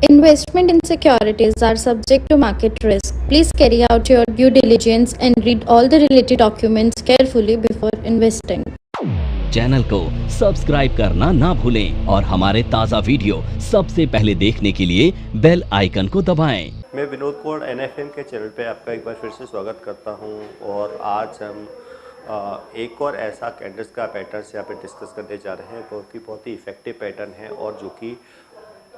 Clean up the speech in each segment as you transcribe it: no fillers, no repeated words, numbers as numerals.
Investment in securities are subject to market risk. Please carry out your due diligence and read all the related documents carefully before investing. Channel को subscribe करना ना भूलें और हमारे ताज़ा video सबसे पहले देखने के लिए बेल आइकन को दबाएं। मैं विनोद कौर NFM के चैनल पे आपका एक बार फिर से स्वागत करता हूं और आज हम एक और ऐसा कैंडल्स का पैटर्न यहाँ पे डिस्कस करने जा रहे हैं क्योंकि बहुत ही इफेक्टिव पैटर्न है और जो कि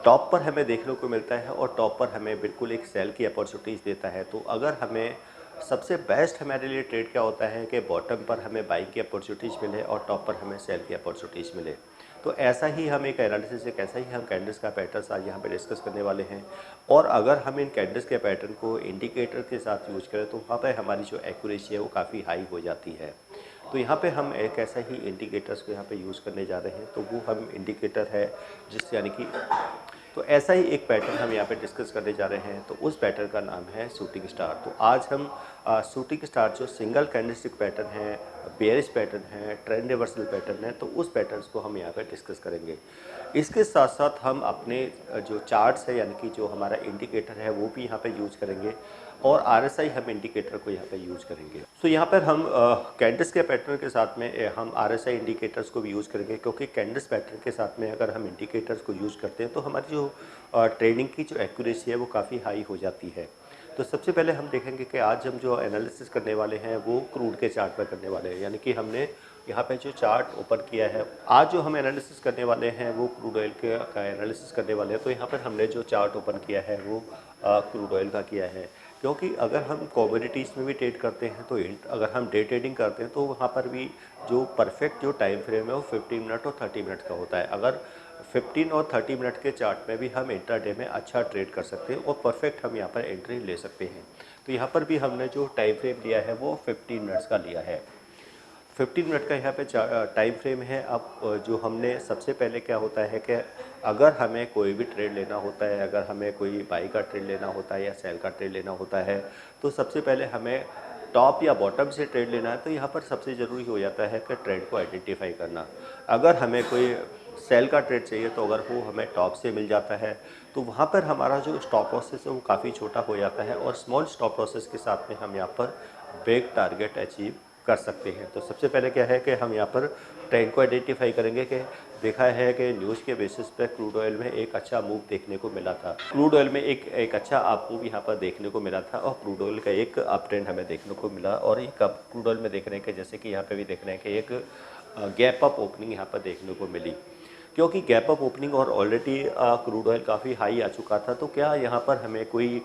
टॉप पर हमें देखने को मिलता है और टॉप पर हमें बिल्कुल एक सेल की अपॉर्चुनिटीज़ देता है। तो अगर हमें सबसे बेस्ट हमारे लिए ट्रेड क्या होता है कि बॉटम पर हमें बाइंग की अपॉर्चुनिटीज़ मिले और टॉप पर हमें सेल की अपॉर्चुनिटीज़ मिले। तो ऐसा ही हम एक एनालिसिस से कैसा ही हम कैंडल्स का पैटर्न आज यहाँ पे डिस्कस करने वाले हैं। और अगर हम इन कैंडल्स के पैटर्न को इंडिकेटर के साथ यूज करें तो वहाँ पर हमारी जो एक्यूरेसी है वो काफ़ी हाई हो जाती है। तो यहाँ पे हम एक ऐसा ही इंडिकेटर्स को यहाँ पे यूज़ करने जा रहे हैं। तो वो हम इंडिकेटर है जिस यानी कि तो ऐसा ही एक पैटर्न हम यहाँ पे डिस्कस करने जा रहे हैं। तो उस पैटर्न का नाम है शूटिंग स्टार। तो आज हम शूटिंग स्टार जो सिंगल कैंडलस्टिक पैटर्न है, बेयरिश पैटर्न है, ट्रेंड रिवर्सल पैटर्न है, तो उस पैटर्न्स को हम यहाँ पे डिस्कस करेंगे। इसके साथ साथ हम अपने जो चार्ट्स है यानी कि जो हमारा इंडिकेटर है वो भी यहाँ पे यूज़ करेंगे और RSI हम इंडिकेटर को यहाँ पे यूज़ करेंगे। तो यहाँ पर हम कैंडल्स के पैटर्न के साथ में हम RSI इंडिकेटर्स को भी यूज़ करेंगे क्योंकि कैंडल्स पैटर्न के साथ में अगर हम इंडिकेटर्स को यूज़ करते हैं तो हमारी जो ट्रेडिंग की जो एक्यूरेसी है वो काफ़ी हाई हो जाती है। तो सबसे पहले हम देखेंगे कि आज हम जो एनालिसिस करने वाले हैं वो क्रूड के चार्ट पर करने वाले हैं। यानी कि हमने यहाँ पे जो चार्ट ओपन किया है, आज जो हम एनालिसिस करने वाले हैं वो क्रूड ऑयल का एनालिसिस करने वाले हैं। तो यहाँ पर हमने जो चार्ट ओपन किया है वो क्रूड ऑयल का किया है क्योंकि अगर हम कमोडिटीज़ में भी ट्रेड करते हैं तो अगर हम डे ट्रेडिंग करते हैं तो वहाँ पर भी जो परफेक्ट जो टाइम फ्रेम है वो 15 मिनट और 30 मिनट का होता है। अगर 15 और 30 मिनट के चार्ट में भी हम इंट्राडे में अच्छा ट्रेड कर सकते हैं और परफेक्ट हम यहाँ पर एंट्री ले सकते हैं। तो यहाँ पर भी हमने जो टाइम फ्रेम लिया है वो 15 मिनट्स का लिया है। 15 मिनट का यहाँ पे टाइम फ्रेम है। अब जो हमने सबसे पहले क्या होता है कि अगर हमें कोई भी ट्रेड लेना होता है, अगर हमें कोई बाई का ट्रेड लेना होता है या सेल का ट्रेड लेना होता है तो सबसे पहले हमें टॉप या बॉटम से ट्रेड लेना है। तो यहाँ पर सबसे ज़रूरी हो जाता है कि ट्रेड को आइडेंटिफाई करना। अगर हमें कोई सेल का ट्रेड चाहिए तो अगर वो हमें टॉप से मिल जाता है तो वहाँ पर हमारा जो स्टॉप लॉसेस है वो काफ़ी छोटा हो जाता है और स्मॉल स्टॉप लॉसेस के साथ में हम यहाँ पर बिग टारगेट अचीव कर सकते हैं। तो सबसे पहले क्या है कि हम यहाँ पर ट्रेंड को आइडेंटिफाई करेंगे कि देखा है कि न्यूज़ के बेसिस पे क्रूड ऑयल में एक अच्छा मूव देखने को मिला था। क्रूड ऑयल में एक अच्छा अप मूव यहाँ पर देखने को मिला था और क्रूड ऑयल का एक अप ट्रेंड हमें देखने को मिला। और एक क्रूड ऑयल में देख रहे हैं कि जैसे कि यहाँ पे भी देख रहे हैं कि एक गैप अप ओपनिंग यहाँ पर देखने को मिली क्योंकि गैप अप ओपनिंग और ऑलरेडी क्रूड ऑयल काफ़ी हाई आ चुका था। तो क्या यहाँ पर हमें कोई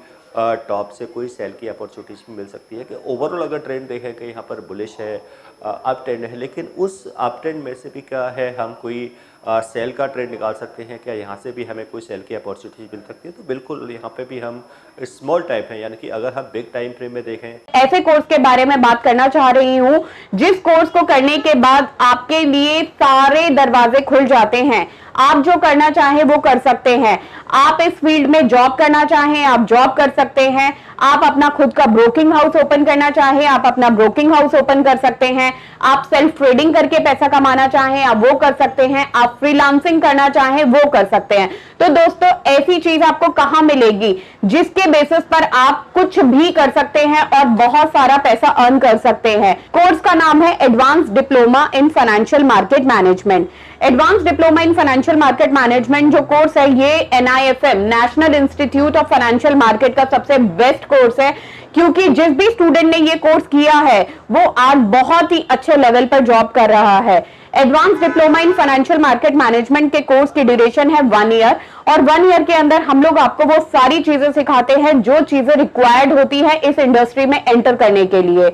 टॉप से कोई सेल की अपॉर्चुनिटीज़ भी मिल सकती है कि ओवरऑल अगर ट्रेंड देखें कि यहाँ पर बुलिश है, अप ट्रेंड है, लेकिन उस अप ट्रेंड में से भी क्या है हम कोई सेल का ट्रेंड निकाल सकते हैं। क्या यहाँ से भी हमें कोई सेल की अपॉर्चुनिटीज मिल सकती है? तो बिल्कुल यहाँ पे भी हम स्मॉल टाइप हैं, यानी कि अगर हम बिग टाइम फ्रेम में देखें। ऐसे कोर्स के बारे में बात करना चाह रही हूँ जिस कोर्स को करने के बाद आपके लिए सारे दरवाजे खुल जाते हैं। आप जो करना चाहें वो कर सकते हैं। आप इस फील्ड में जॉब करना चाहें आप जॉब कर सकते हैं। आप अपना खुद का ब्रोकिंग हाउस ओपन करना चाहें आप अपना ब्रोकिंग हाउस ओपन कर सकते हैं। आप सेल्फ ट्रेडिंग करके पैसा कमाना चाहें आप वो कर सकते हैं। आप फ्रीलांसिंग करना चाहें वो कर सकते हैं। तो दोस्तों ऐसी चीज आपको कहां मिलेगी जिसके बेसिस पर आप कुछ भी कर सकते हैं और बहुत सारा पैसा अर्न कर सकते हैं। कोर्स का नाम है advance diploma in financial market management. Advance diploma in financial market management जो कोर्स है ये NIFM national institute of financial market का सबसे बेस्ट कोर्स है क्योंकि जिस भी स्टूडेंट ने ये कोर्स किया है वो आज बहुत ही अच्छे लेवल पर जॉब कर रहा है। Advance diploma in financial market management के कोर्स की ड्यूरेशन है 1 ईयर और 1 ईयर के अंदर हम लोग आपको वो सारी चीजें सिखाते हैं जो चीजें रिक्वायर्ड होती है इस इंडस्ट्री में एंटर करने के लिए।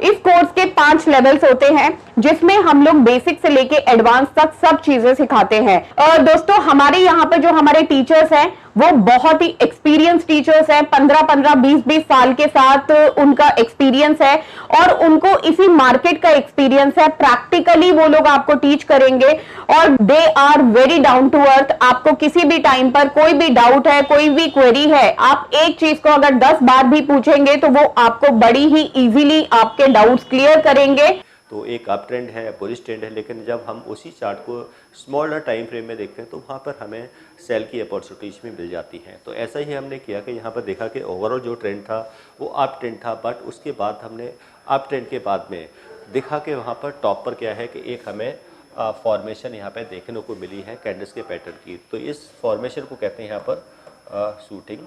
इस कोर्स के 5 लेवल्स होते हैं जिसमें हम लोग बेसिक से लेके एडवांस तक सब चीजें सिखाते हैं। और दोस्तों हमारे यहाँ पर जो हमारे टीचर्स हैं वो बहुत ही एक्सपीरियंस टीचर्स हैं। 15-15 20-20 साल के साथ उनका एक्सपीरियंस है और उनको इसी मार्केट का एक्सपीरियंस है। प्रैक्टिकली वो लोग आपको टीच करेंगे और they are very down to earth. आपको किसी भी टाइम पर कोई भी डाउट है कोई भी क्वेरी है आप एक चीज को अगर 10 बार भी पूछेंगे तो वो आपको बड़ी ही इजीली आपके डाउट्स क्लियर करेंगे। तो एक अप ट्रेंड है, बुलिश ट्रेंड है, लेकिन जब हम उसी चार्ट को स्मॉलर टाइम फ्रेम में देखते हैं तो वहाँ पर हमें सेल की अपॉर्चुनिटीज भी मिल जाती हैं। तो ऐसा ही हमने किया कि यहाँ पर देखा कि ओवरऑल जो ट्रेंड था वो अप ट्रेंड था, बट उसके बाद हमने अप ट्रेंड के बाद में देखा कि वहाँ पर टॉप पर क्या है कि एक हमें फॉर्मेशन यहाँ पे देखने को मिली है कैंडल्स के पैटर्न की। तो इस फॉर्मेशन को कहते हैं यहाँ पर शूटिंग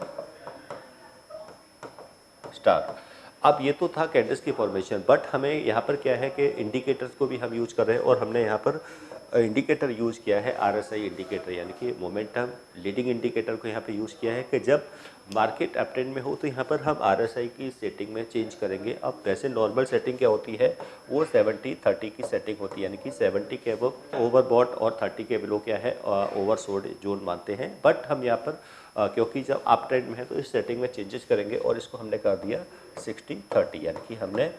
स्टार। अब ये तो था कैंडल्स की फॉर्मेशन, बट हमें यहाँ पर क्या है कि इंडिकेटर्स को भी हम यूज कर रहे हैं और हमने यहाँ पर इंडिकेटर यूज़ किया है RSI इंडिकेटर, यानी कि मोमेंटम लीडिंग इंडिकेटर को यहाँ पे यूज़ किया है कि जब मार्केट अप ट्रेंड में हो तो यहाँ पर हम RSI की सेटिंग में चेंज करेंगे। अब वैसे नॉर्मल सेटिंग क्या होती है, वो 70-30 की सेटिंग होती है, यानी कि 70 के अबव ओवरबॉट और 30 के बिलो क्या है ओवरसोल्ड जोन मानते हैं। बट हम यहाँ पर क्योंकि जब अप ट्रेंड में है तो इस सेटिंग में चेंजेस करेंगे और इसको हमने कर दिया 60-30, यानी कि हमने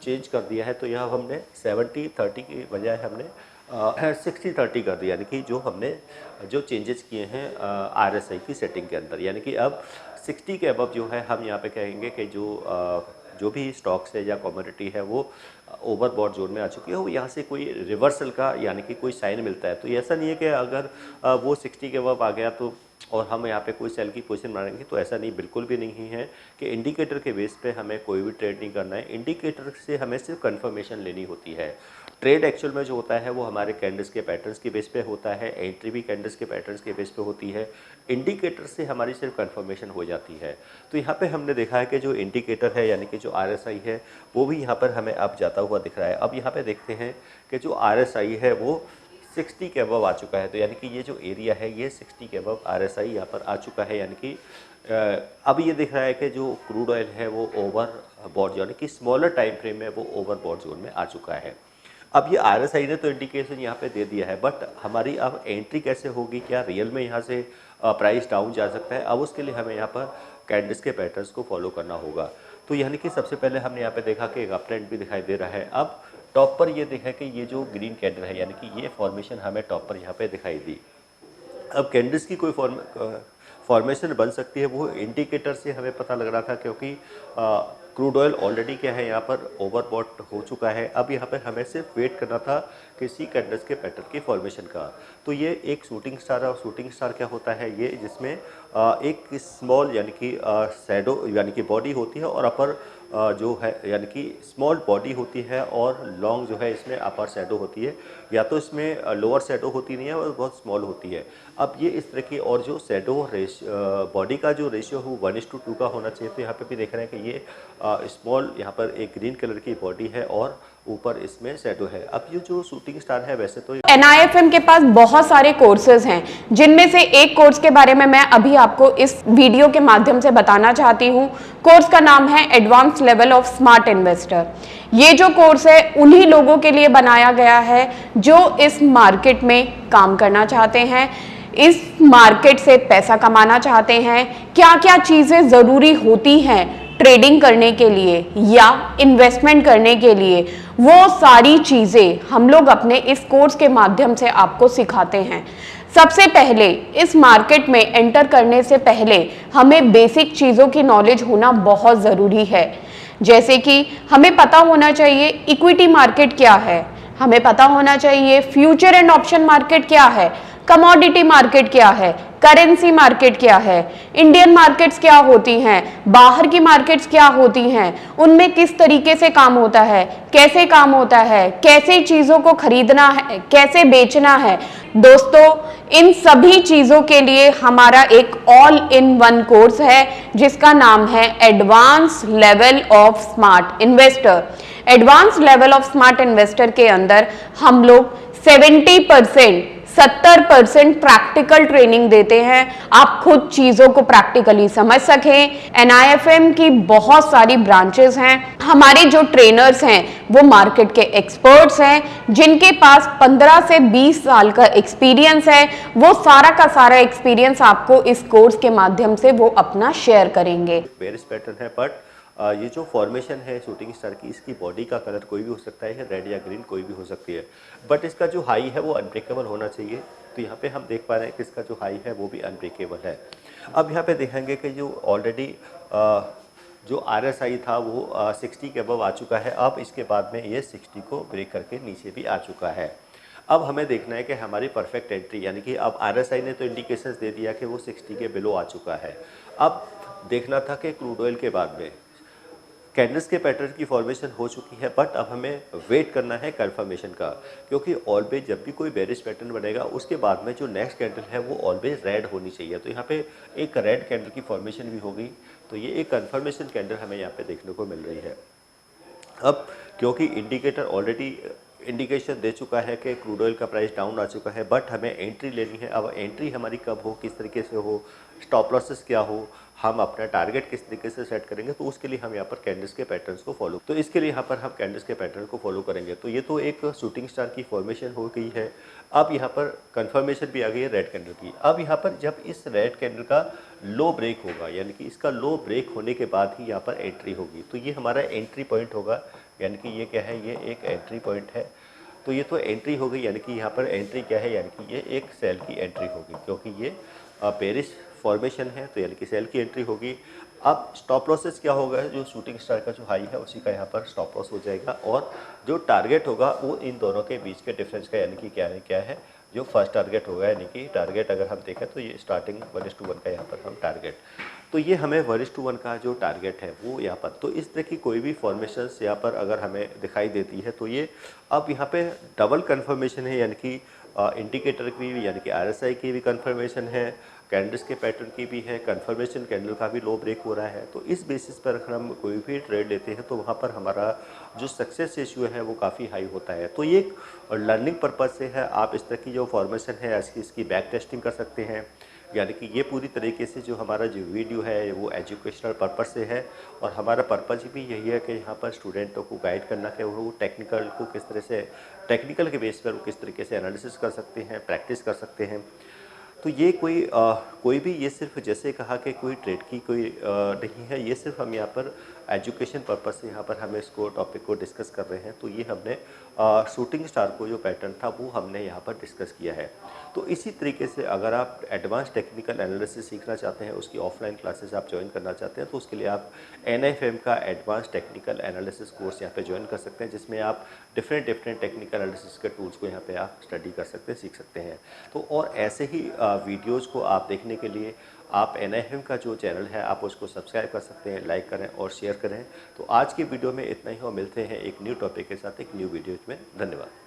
चेंज कर दिया है। तो यहाँ हमने 70-30 की बजाय हमने 60-30 कर दिया, यानी कि जो हमने जो चेंजेस किए हैं RSI की सेटिंग के अंदर, यानी कि अब 60 के अबव जो है हम यहाँ पे कहेंगे कि जो भी स्टॉक्स है या कमोडिटी है वो ओवरबॉट जोन में आ चुकी है, वो यहाँ से कोई रिवर्सल का यानी कि कोई साइन मिलता है। तो ये ऐसा नहीं है कि अगर वो 60 के अबव आ गया तो और हम यहाँ पे कोई सेल की पोजीशन बनाएंगे, तो ऐसा नहीं, बिल्कुल भी नहीं है कि इंडिकेटर के बेस पे हमें कोई भी ट्रेड नहीं करना है। इंडिकेटर से हमें सिर्फ कंफर्मेशन लेनी होती है। ट्रेड एक्चुअल में जो होता है वो हमारे कैंडल्स के पैटर्न्स के बेस पे होता है, एंट्री भी कैंडल्स के पैटर्न्स के बेस पे होती है। इंडिकेटर से हमारी सिर्फ कंफर्मेशन हो जाती है। तो यहाँ पे हमने देखा है कि जो इंडिकेटर है यानी कि जो RSI है वो भी यहाँ पर हमें अब जाता हुआ दिख रहा है। अब यहाँ पे देखते हैं कि जो RSI है वो 60 के अबव आ चुका है, तो यानी कि ये जो एरिया है ये 60 के अबव RSI यहाँ पर आ चुका है, यानी कि अब ये दिख रहा है कि जो क्रूड ऑयल है वो ओवरबॉट यानी कि स्मॉलर टाइम फ्रेम में वो ओवरबॉट जोन में आ चुका है। अब ये RSI ने तो इंडिकेशन यहाँ पे दे दिया है, बट हमारी अब एंट्री कैसे होगी, क्या रियल में यहाँ से प्राइस डाउन जा सकता है? अब उसके लिए हमें यहाँ पर कैंडल्स के पैटर्न्स को फॉलो करना होगा। तो यानी कि सबसे पहले हमने यहाँ पे देखा कि एक अप ट्रेंड भी दिखाई दे रहा है। अब टॉप पर ये देखा कि ये जो ग्रीन कैंडल है यानी कि ये फॉर्मेशन हमें टॉप पर यहाँ पे दिखाई दी। अब कैंडल्स की कोई फॉर्मेशन बन सकती है वो इंडिकेटर से हमें पता लग रहा था, क्योंकि क्रूड ऑयल ऑलरेडी क्या है यहाँ पर ओवरबॉट हो चुका है। अब यहाँ पर हमें सिर्फ वेट करना था किसी कैंडल्स के पैटर्न की फॉर्मेशन का। तो ये एक शूटिंग स्टार है, और शूटिंग स्टार क्या होता है, ये जिसमें एक स्मॉल यानी कि शैडो यानी कि बॉडी होती है और अपर जो है यानी कि स्मॉल बॉडी होती है और लॉन्ग जो है इसमें अपर शैडो होती है, या तो इसमें लोअर शैडो होती नहीं है और बहुत स्मॉल होती है। अब ये इस तरह की, और जो शैडो बॉडी का जो रेशियो है वो 1:2 का होना चाहिए। तो यहाँ पे भी देख रहे हैं कि ये स्मॉल यहाँ पर एक ग्रीन कलर की बॉडी है और ऊपर इसमें शैडो है। अब ये जो शूटिंग स्टार है वैसे तो NIFM के पास बहुत सारे कोर्सेज हैं, जिनमें से एक कोर्स के बारे में मैं अभी आपको इस वीडियो के माध्यम से बताना चाहती हूँ। कोर्स का नाम है advance level of smart investor. ये जो कोर्स है उन्हीं लोगों के लिए बनाया गया है जो इस मार्केट में काम करना चाहते हैं, इस मार्केट से पैसा कमाना चाहते हैं। क्या क्या चीजें जरूरी होती हैं ट्रेडिंग करने के लिए या इन्वेस्टमेंट करने के लिए, वो सारी चीजें हम लोग अपने इस कोर्स के माध्यम से आपको सिखाते हैं। सबसे पहले इस मार्केट में एंटर करने से पहले हमें बेसिक चीजों की नॉलेज होना बहुत जरूरी है। जैसे कि हमें पता होना चाहिए इक्विटी मार्केट क्या है, हमें पता होना चाहिए फ्यूचर एंड ऑप्शन मार्केट क्या है, कमोडिटी मार्केट क्या है, करेंसी मार्केट क्या है, इंडियन मार्केट्स क्या होती हैं, बाहर की मार्केट्स क्या होती हैं, उनमें किस तरीके से काम होता है, कैसे काम होता है, कैसे चीजों को खरीदना है, कैसे बेचना है। दोस्तों, इन सभी चीजों के लिए हमारा एक ऑल इन वन कोर्स है जिसका नाम है advance level of smart investor. Advance level of smart investor के अंदर हम लोग 70% प्रैक्टिकल ट्रेनिंग देते हैं। आप खुद चीजों को प्रैक्टिकली समझ सकें। NIFM की बहुत सारी ब्रांचेस हैं। हमारे जो ट्रेनर्स हैं वो मार्केट के एक्सपर्ट्स हैं, जिनके पास 15 से 20 साल का एक्सपीरियंस है। वो सारा का सारा एक्सपीरियंस आपको इस कोर्स के माध्यम से वो अपना शेयर करेंगे। बेयरिश पैटर्न है, बट ये जो फॉर्मेशन है शूटिंग स्टार की, इसकी बॉडी का कलर कोई भी हो सकता है, रेड या ग्रीन कोई भी हो सकती है, बट इसका जो हाई है वो अनब्रेकेबल होना चाहिए। तो यहाँ पे हम देख पा रहे हैं कि इसका जो हाई है वो भी अनब्रेकेबल है। अब यहाँ पे देखेंगे कि जो ऑलरेडी जो RSI था वो 60 के अबव आ चुका है। अब इसके बाद में ये 60 को ब्रेक करके नीचे भी आ चुका है। अब हमें देखना है कि हमारी परफेक्ट एंट्री, यानी कि अब RSI ने तो इंडिकेशंस दे दिया कि वो 60 के बिलो आ चुका है। अब देखना था कि क्रूड ऑयल के बाद में कैंडल्स के पैटर्न की फॉर्मेशन हो चुकी है, बट अब हमें वेट करना है कंफर्मेशन का, क्योंकि ऑलवेज जब भी कोई बेरिश पैटर्न बनेगा उसके बाद में जो नेक्स्ट कैंडल है वो ऑलवेज रेड होनी चाहिए। तो यहाँ पे एक रेड कैंडल की फॉर्मेशन भी होगी, तो ये एक कंफर्मेशन कैंडल हमें यहाँ पे देखने को मिल रही है। अब क्योंकि इंडिकेटर ऑलरेडी इंडिकेशन दे चुका है कि क्रूड ऑयल का प्राइस डाउन आ चुका है, बट हमें एंट्री लेनी है। अब एंट्री हमारी कब हो, किस तरीके से हो, स्टॉप लॉसेस क्या हो, हम अपना टारगेट किस तरीके से सेट करेंगे, तो उसके लिए हम यहाँ पर कैंडल्स के पैटर्न्स को फॉलो, तो इसके लिए यहाँ पर हम कैंडल्स के पैटर्न को फॉलो करेंगे। तो ये तो एक शूटिंग स्टार की फॉर्मेशन हो गई है। अब यहाँ पर कंफर्मेशन भी आ गई है रेड कैंडल की। अब यहाँ पर जब इस रेड कैंडल का लो ब्रेक होगा, यानी कि इसका लो ब्रेक होने के बाद ही यहाँ पर एंट्री होगी, तो ये हमारा एंट्री पॉइंट होगा। यानी कि ये क्या है, ये एक एंट्री पॉइंट है। तो ये तो एंट्री हो गई, यानी कि यहाँ पर एंट्री क्या है, यानी कि ये एक सेल की एंट्री होगी, क्योंकि ये बेरिश फॉर्मेशन है, तो यानी कि सेल की एंट्री होगी। अब स्टॉप लॉसेस क्या होगा, जो शूटिंग स्टार का जो हाई है उसी का यहाँ पर स्टॉप लॉस हो जाएगा, और जो टारगेट होगा वो इन दोनों के बीच के डिफरेंस का, यानी कि क्या है जो फर्स्ट टारगेट होगा, यानी कि टारगेट अगर हम देखें तो ये स्टार्टिंग 1:1 का यहाँ पर हम टारगेट, तो ये हमें 1:1 का जो टारगेट है वो यहाँ पर, तो इस तरह की कोई भी फॉर्मेशंस यहाँ पर अगर हमें दिखाई देती है तो ये अब यहाँ पे डबल कंफर्मेशन है, यानी कि इंडिकेटर की भी, यानी कि RSI की भी कंफर्मेशन है, कैंडल्स के पैटर्न की भी है, कंफर्मेशन कैंडल का भी लो ब्रेक हो रहा है। तो इस बेसिस पर अगर हम कोई भी ट्रेड लेते हैं तो वहाँ पर हमारा जो सक्सेस रेशियो है वो काफ़ी हाई होता है। तो ये एक लर्निंग पर्पज़ से है, आप इस तरह की जो फॉर्मेशन है इसकी बैक टेस्टिंग कर सकते हैं। यानी कि ये पूरी तरीके से जो हमारा जो वीडियो है वो एजुकेशनल पर्पज़ से है, और हमारा पर्पज़ भी यही है कि यहाँ पर स्टूडेंटों को गाइड करना कि वो टेक्निकल को किस तरह से, टेक्निकल के बेस पर वो किस तरीके से एनालिसिस कर सकते हैं, प्रैक्टिस कर सकते हैं। तो ये कोई भी, ये सिर्फ जैसे कहा कि कोई ट्रेड की कोई नहीं है, ये सिर्फ हम यहाँ पर एजुकेशन पर्पज़ से यहाँ पर हमें इसको टॉपिक को डिस्कस कर रहे हैं। तो ये हमने शूटिंग स्टार को जो पैटर्न था वो हमने यहाँ पर डिस्कस किया है। तो इसी तरीके से अगर आप एडवांस टेक्निकल एनालिसिस सीखना चाहते हैं, उसकी ऑफलाइन क्लासेस आप ज्वाइन करना चाहते हैं, तो उसके लिए आप NFM का एडवांस टेक्निकल एनालिसिस कोर्स यहाँ पे ज्वाइन कर सकते हैं, जिसमें आप डिफरेंट टेक्निकल एनालिसिस के टूल्स को यहाँ पे आप स्टडी कर सकते हैं, सीख सकते हैं। तो और ऐसे ही वीडियोज़ को आप देखने के लिए आप NFM का जो चैनल है आप उसको सब्सक्राइब कर सकते हैं, लाइक करें और शेयर करें। तो आज की वीडियो में इतना ही, और मिलते हैं एक न्यू टॉपिक के साथ एक न्यू वीडियो में। धन्यवाद।